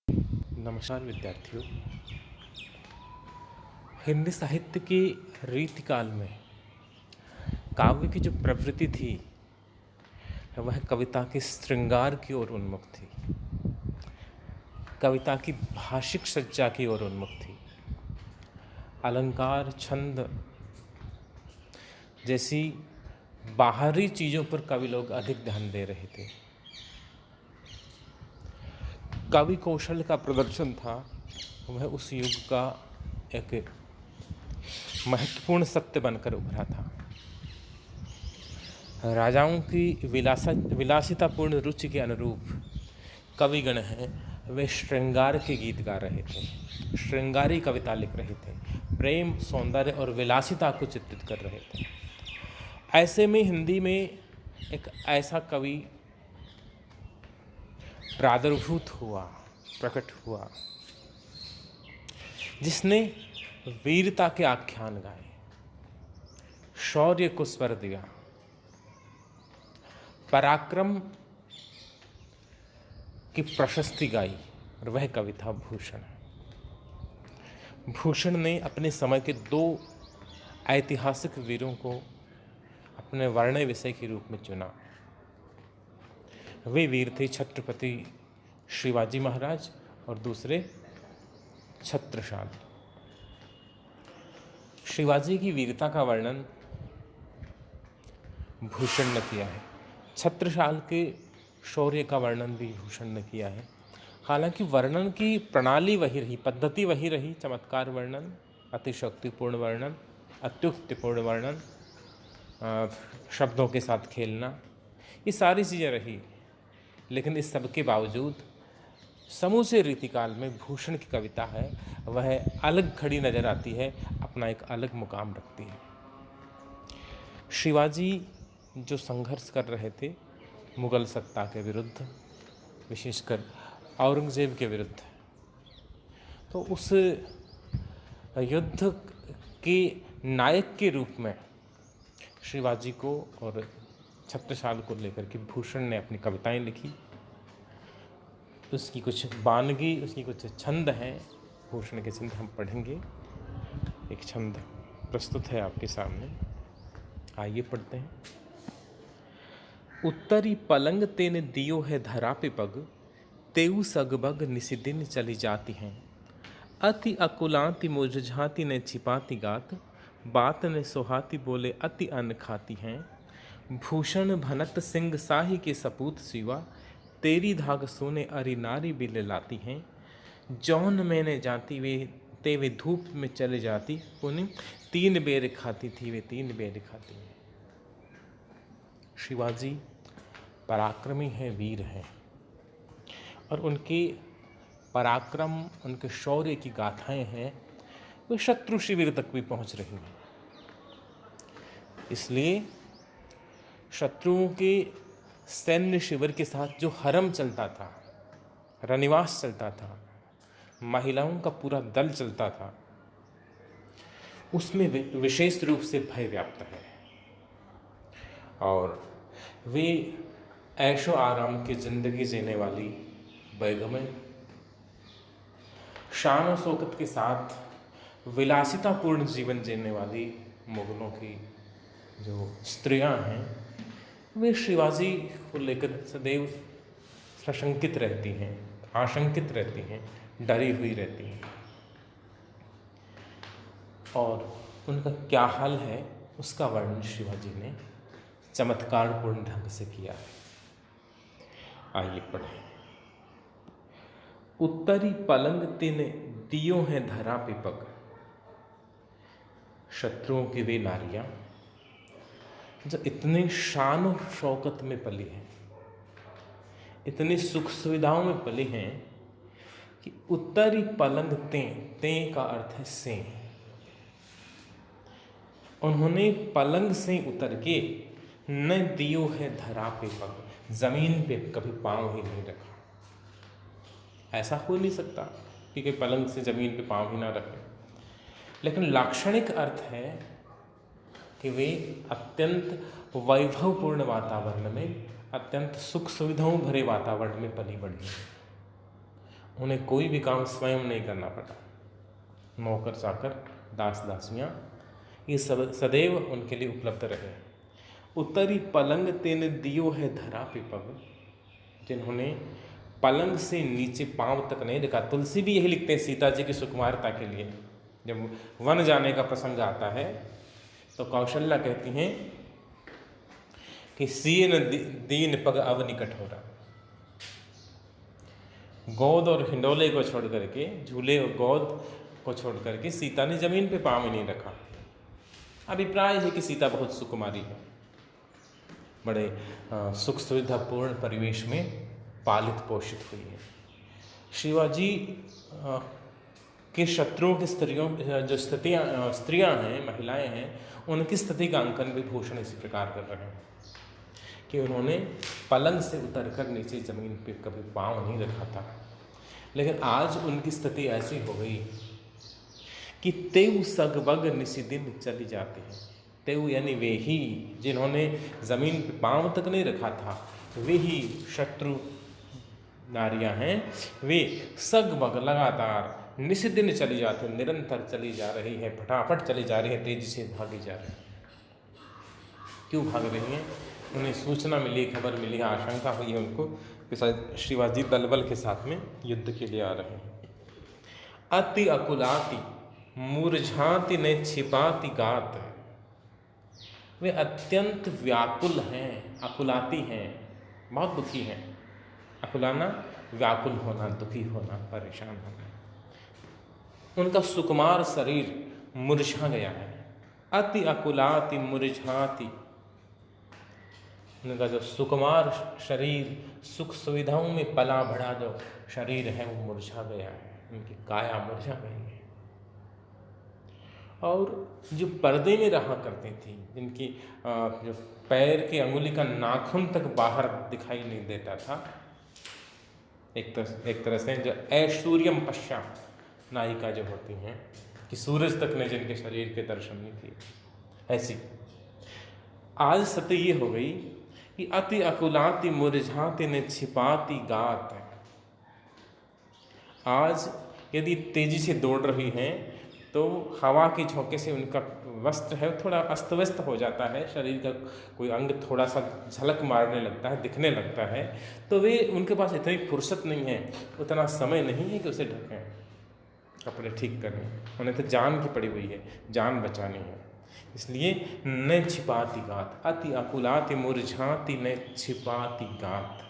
नमस्कार विद्यार्थियों। हिंदी साहित्य की रीतिकाल में काव्य की जो प्रवृत्ति थी वह कविता के श्रृंगार की ओर उन्मुख थी, कविता की भाषिक सज्जा की ओर उन्मुख थी। अलंकार, छंद जैसी बाहरी चीज़ों पर कवि लोग अधिक ध्यान दे रहे थे। कवि कौशल का प्रदर्शन था, वह उस युग का एक महत्वपूर्ण सत्य बनकर उभरा था। राजाओं की विलासितापूर्ण रुचि के अनुरूप कविगण हैं, वे श्रृंगार के गीत गा रहे थे, श्रृंगारी कविता लिख रहे थे, प्रेम, सौंदर्य और विलासिता को चित्रित कर रहे थे। ऐसे में हिंदी में एक ऐसा कवि प्रादुर्भूत हुआ, प्रकट हुआ, जिसने वीरता के आख्यान गाए, शौर्य को स्वर दिया, पराक्रम की प्रशस्ति गाई, और वह कवि था भूषण। भूषण ने अपने समय के दो ऐतिहासिक वीरों को अपने वर्ण विषय के रूप में चुना। वे वीर थे छत्रपति शिवाजी महाराज और दूसरे छत्रसाल। शिवाजी की वीरता का वर्णन भूषण ने किया है, छत्रसाल के शौर्य का वर्णन भी भूषण ने किया है। हालांकि वर्णन की प्रणाली वही रही, पद्धति वही रही, चमत्कार वर्णन, अतिशक्तिपूर्ण वर्णन, अत्युक्तिपूर्ण वर्णन, शब्दों के साथ खेलना, ये सारी चीज़ें रही। लेकिन इस सब के बावजूद समूचे रीतिकाल में भूषण की कविता है वह अलग खड़ी नज़र आती है, अपना एक अलग मुकाम रखती है। शिवाजी जो संघर्ष कर रहे थे मुग़ल सत्ता के विरुद्ध, विशेषकर औरंगज़ेब के विरुद्ध, तो उस युद्ध के नायक के रूप में शिवाजी को और छत्रसाल को लेकर के भूषण ने अपनी कविताएं लिखी। उसकी कुछ बानगी, उसकी कुछ छंद हैं, भूषण के छंद हम पढ़ेंगे। एक छंद प्रस्तुत है आपके सामने, आइए पढ़ते हैं। उत्तरी पलंग तेने दियो है धरा पे पग, तेऊ सगबग निसिदिन चली जाती हैं। अति अकुलाती मुरझाती ने छिपाती गात, बात ने सुहाती बोले अति अन्न खाती हैं। भूषण भनत सिंह साही के सपूत सिवा, तेरी धाग सोने अरि नारी बिले लाती हैं। जौन मैंने जाती वे ते वे धूप में चले जाती, उन्हें 3 बेर खाती थी वे 3 बेर खाती हैं। शिवाजी पराक्रमी हैं, वीर हैं, और उनके पराक्रम, उनके शौर्य की गाथाएं हैं वे शत्रु शिविर तक भी पहुंच रही हैं। इसलिए शत्रुओं के सैन्य शिविर के साथ जो हरम चलता था, रनिवास चलता था, महिलाओं का पूरा दल चलता था, उसमें विशेष रूप से भय व्याप्त है। और वे ऐशो आराम की जिंदगी जीने वाली बेगमें, शान और शौकत के साथ विलासितापूर्ण जीवन जीने वाली मुगलों की जो स्त्रियां हैं, वे शिवाजी को लेकर सदैव सशंकित रहती हैं, आशंकित रहती हैं, डरी हुई रहती हैं। और उनका क्या हाल है उसका वर्णन शिवाजी ने चमत्कारपूर्ण ढंग से किया है। आइए पढ़ें। उत्तरी पलंग तिने दियो है धरा पे पग, शत्रुओं की वे नारियां जो इतने शान और शौकत में पली हैं, इतनी सुख सुविधाओं में पली हैं कि उत्तरी पलंग तें का अर्थ है से, उन्होंने पलंग से उतर के न दियो है धरा पे पग, जमीन पे कभी पांव ही नहीं रखा। ऐसा हो नहीं सकता कि कोई पलंग से जमीन पे पांव ही ना रखे, लेकिन लाक्षणिक अर्थ है कि वे अत्यंत वैभवपूर्ण वातावरण में, अत्यंत सुख सुविधाओं भरे वातावरण में पली बढ़ी। उन्हें कोई भी काम स्वयं नहीं करना पड़ा। नौकर चाकर, दास दासियाँ, ये सब सदैव उनके लिए उपलब्ध रहे। उतरी पलंग तेने दियो है धरा पे पग, जिन्होंने पलंग से नीचे पांव तक नहीं रखा। तुलसी भी यही लिखते हैं सीता जी की सुकुमारता के लिए। जब वन जाने का प्रसंग आता है तो कौशल्या कहती हैं कि सीन दीन पग अव निकट हो रहा। गोद और हिंडोले को छोड़ करके, झूले और गोद को छोड़ करके सीता ने जमीन पे पाँव नहीं रखा। अभिप्राय है कि सीता बहुत सुकुमारी है, बड़े सुख सुविधापूर्ण परिवेश में पालित पोषित हुई है। शिवाजी के शत्रुओं की स्त्रियों, जो स्त्रियां हैं, महिलाएं हैं, उनकी स्थिति का अंकन भी भूषण इसी प्रकार कर रहे हैं कि उन्होंने पलंग से उतरकर नीचे ज़मीन पे कभी पाँव नहीं रखा था। लेकिन आज उनकी स्थिति ऐसी हो गई कि तेऊ सगबग निशिदिन चली जाती है। तेऊ यानी वे ही जिन्होंने ज़मीन पे पाँव तक नहीं रखा था, वे ही शत्रु नारियां हैं, वे सगबग लगातार निशिदिन चली जाती है, निरंतर चली जा रही है, फटाफट चली जा रही है, तेजी से भागी जा रही है। क्यों भाग रही हैं? उन्हें सूचना मिली, खबर मिली, आशंका हुई है उनको कि शायद शिवाजी दलबल के साथ में युद्ध के लिए आ रहे हैं। अति अकुलाती मूर्झाति ने छिपाती गात, वे अत्यंत व्याकुल हैं, अकुलाती हैं, बहुत दुखी हैं। अकुलाना व्याकुल होना, दुखी होना, परेशान होना। उनका सुकुमार शरीर मुरझा गया है। अति अकुलाति मुरझाति, उनका जो सुकुमार शरीर, सुख सुविधाओं में पला बढ़ा जो शरीर है वो मुरझा गया है, उनकी काया मुरझा गई है। और जो पर्दे में रहा करती थी, जिनकी जो पैर की अंगुली का नाखून तक बाहर दिखाई नहीं देता था, एक तरह से जो ऐश्वर्यम पश्चात नायिका जो होती हैं कि सूरज तक ने जिनके शरीर के दर्शन नहीं किए, ऐसी आज स्थिति ये हो गई कि अति अकुलाति मुरझाति ने छिपाती गात। आज यदि तेजी से दौड़ रही हैं तो हवा के झोंके से उनका वस्त्र है थोड़ा अस्त व्यस्त हो जाता है, शरीर का कोई अंग थोड़ा सा झलक मारने लगता है, दिखने लगता है, तो वे उनके पास इतनी फुर्सत नहीं है, उतना समय नहीं है कि उसे ढकें, कपड़े ठीक करें। उन्हें तो जान की पड़ी हुई है, जान बचानी है। इसलिए न छिपाती गात, अति अकुलाति मुरझाति न छिपाती गात,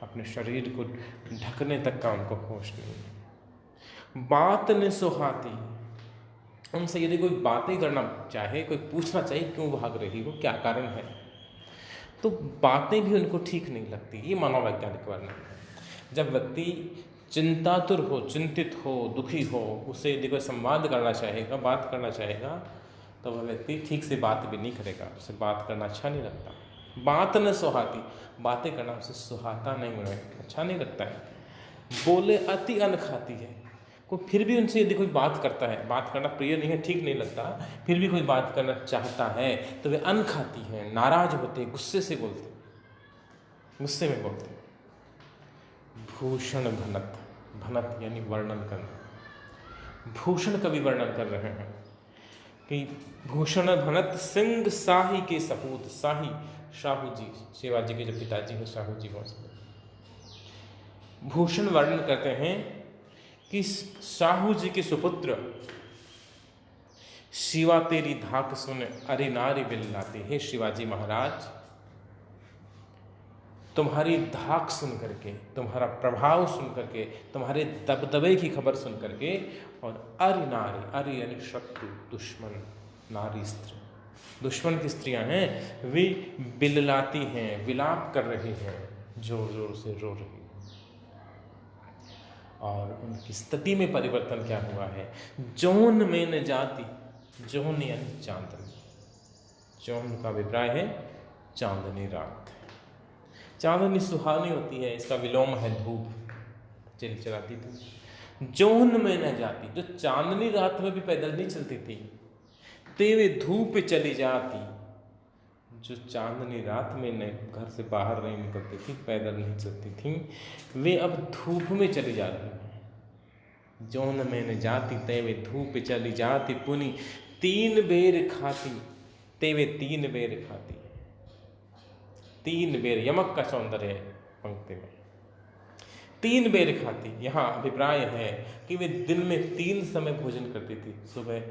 अपने शरीर को ढकने तक का उनको होश नहीं है। बात न सुहाती, उनसे यदि कोई बातें करना चाहे, कोई पूछना चाहिए क्यों भाग रही हो, क्या कारण है, तो बातें भी उनको ठीक नहीं लगती। ये मनोवैज्ञानिक वर्णन है। जब व्यक्ति चिंतातुर हो, चिंतित हो, दुखी हो, उससे यदि कोई संवाद करना चाहेगा, बात करना चाहेगा, तो वह व्यक्ति ठीक से बात भी नहीं करेगा, उसे बात करना अच्छा नहीं लगता। बात न सुहाती, बातें करना उसे सुहाता नहीं, उन्हें अच्छा नहीं लगता है। बोले अति अन्न खाती है, कोई फिर भी उनसे यदि कोई बात करता है, बात करना प्रिय नहीं है, ठीक नहीं लगता, फिर भी कोई बात करना चाहता है तो वे अन्न खाती हैं, नाराज होते, गुस्से से बोलते, गुस्से में बोलते। भूषण भनत, भनत यानी वर्णन करना, भूषण का भी वर्णन कर रहे हैं कि भूषण भनत सिंह शाही के सपूत, शाही शाहू जी, शिवाजी के जो पिताजी हैं शाहू जी वो भूषण वर्णन करते हैं कि शाहू जी के सुपुत्र शिवा तेरी धाक सुन अरे नारी बिल्लाती, हे शिवाजी महाराज, तुम्हारी धाक सुन करके, तुम्हारा प्रभाव सुन करके, तुम्हारे दबदबे की खबर सुन करके, और अरि नारी, अरि यानी शत्रु, दुश्मन, नारी स्त्री, दुश्मन की स्त्रियां हैं, वे बिललाती हैं, विलाप कर रही हैं, जोर जोर से रो रही हैं। और उनकी स्थिति में परिवर्तन क्या हुआ है? जौन में न जाती, जौन यानी चांदनी, जौन का अभिप्राय है चांदनी रात। चांदनी सुहानी होती है, इसका विलोम है धूप, चिलचिलाती धूप। जौन में न जाती, जो चांदनी रात में भी पैदल नहीं चलती थी, तेवे धूप चली जाती, जो चांदनी रात में न घर से बाहर नहीं निकलती थी, पैदल नहीं चलती थी, वे अब धूप में चली जा रही हैं। जौन में न जाति तेवे धूप चली जाति पुनि, 3 बेर खाती तेवे 3 बेर खाती। 3 बेर, यमक का सौंदर्य है पंक्ति में, 3 बेर खाती। यहाँ अभिप्राय है कि वे दिन में 3 समय भोजन करती थी, सुबह,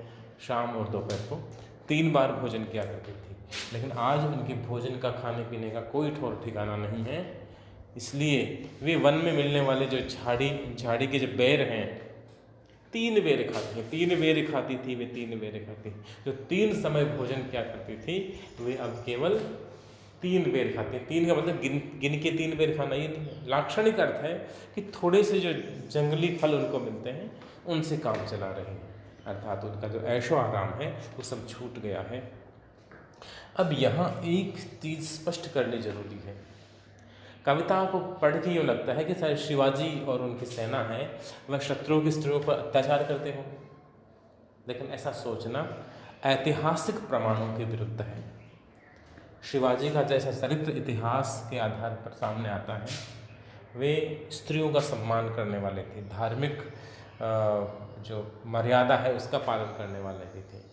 शाम और दोपहर को 3 बार भोजन किया करती थी। लेकिन आज उनके भोजन का, खाने पीने का कोई ठौर ठिकाना नहीं है। इसलिए वे वन में मिलने वाले जो झाड़ी के जो बेर हैं, 3 बेर खाती हैं। 3 बेर खाती थी वे, 3 बेर खाती। जो 3 समय भोजन किया करती थी, वे अब केवल 3 बेर खाती हैं। 3 का मतलब गिन के 3 बेर खाना ये नहीं है। लाक्षणिक अर्थ है कि थोड़े से जो जंगली फल उनको मिलते हैं, उनसे काम चला रहे हैं, अर्थात उनका जो ऐशो आराम है वो सब छूट गया है। अब यहाँ एक चीज़ स्पष्ट करनी जरूरी है। कविता को पढ़ के यूँ लगता है कि शायद शिवाजी और उनकी सेना है वह शत्रुओं की स्त्रियों पर अत्याचार करते होंगे, लेकिन ऐसा सोचना ऐतिहासिक प्रमाणों के विरुद्ध है। शिवाजी का जैसा चरित्र इतिहास के आधार पर सामने आता है, वे स्त्रियों का सम्मान करने वाले थे, धार्मिक जो मर्यादा है उसका पालन करने वाले भी थे।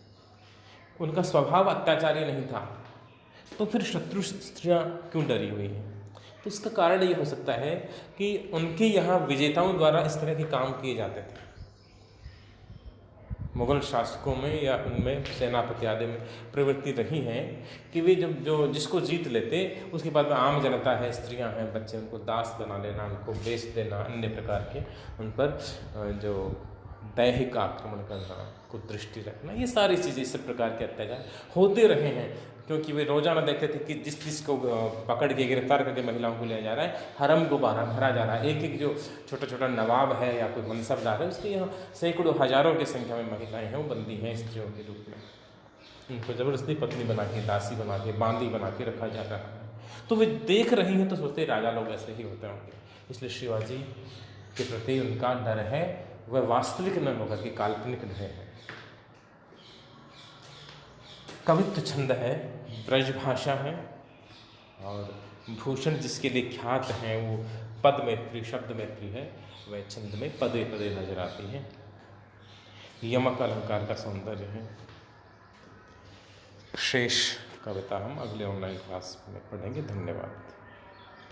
उनका स्वभाव अत्याचारी नहीं था, तो फिर शत्रु स्त्रियाँ क्यों डरी हुई हैं? तो इसका कारण ये हो सकता है कि उनके यहाँ विजेताओं द्वारा इस तरह के काम किए जाते थे। मुगल शासकों में या उनमें सेनापति आदि में प्रवृत्ति रही है कि वे जो जिसको जीत लेते, उसके बाद में आम जनता है, स्त्रियां हैं, बच्चे, उनको दास बना लेना, उनको बेच देना, अन्य प्रकार के उन पर जो दैहिक आक्रमण करना, को दृष्टि रखना, ये सारी चीज़ें, इस प्रकार के अत्याचार होते रहे हैं। क्योंकि वे रोजाना देखते थे कि जिसको पकड़ के गिरफ्तार करके महिलाओं को लिया जा रहा है, हरम दोबारा भरा जा रहा है। एक एक जो छोटा छोटा नवाब है या कोई मनसबदार है, उसके यहाँ सैकड़ों हजारों की संख्या में महिलाएं हैं, वो बंदी हैं स्त्रियों के रूप में। उनको जबरदस्ती पत्नी बना के, दासी बना के, बांदी बना के रखा जा रहा है। तो वे देख रही हैं तो सोचते राजा लोग ऐसे ही होते होंगे। इसलिए शिवाजी के प्रति उनका डर है, वह वास्तविक न होकर के काल्पनिक डर है। कवित्व छंद है, ब्रज भाषा है, और भूषण जिसके लिए ख्यात हैं वो पद मैत्री, शब्द मैत्री है, वह छंद में पदे पदे नजर आती है। यमक अलंकार का सौंदर्य है। शेष कविता हम अगले ऑनलाइन क्लास में पढ़ेंगे। धन्यवाद।